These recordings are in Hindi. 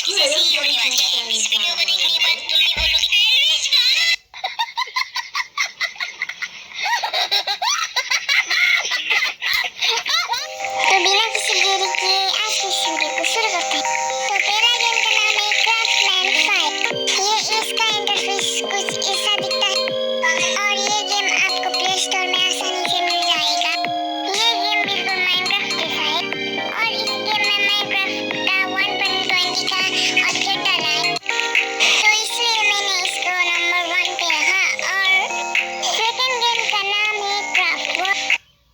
जैसे ही होने वाली है। इस वीडियो को देखने के बाद तुम भी बोलोगे एलविश तो बिना किसी देरी के आज की वीडियो को शुरू करते हैं। तो पहला गेम का नाम है क्राफ्टमैन 5। ये इसका इंटरफेस कुछ ऐसा दिखता है और ये गेम आपको प्ले स्टोर में आसानी से मिल जाएगा। ये गेम बिल्कुल माइनक्राफ्ट जैसा है और इस गेम में माइनक्राफ्ट का 1.20 का अपडेट डाला है, तो इसलिए मैंने इसको नंबर 1 पे रखा। और सेकंड गेम का नाम है क्राफ्ट वर्ल्ड।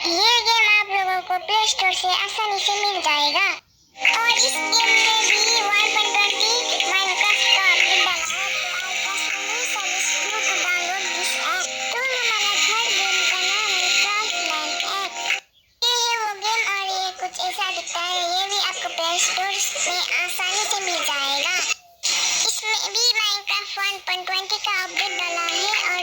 ये गेम आप लोगों को प्ले स्टोर से आसानी से मिल जाएगा और इस गेम में भी 1.20 माइनक्राफ्ट का अपडेट डाला है। तो I personally suggest you to download this app. तो हमारा थर्ड गेम का नाम है क्राफ्टमैन ऐप। ये है वो गेम और ये कुछ ऐसा दिखता है। ये भी आपको प्ले स्टोर में आसानी से मिल जाएगा। इसमें भी माइनक्राफ्ट 1.20 का अपडेट डाला है और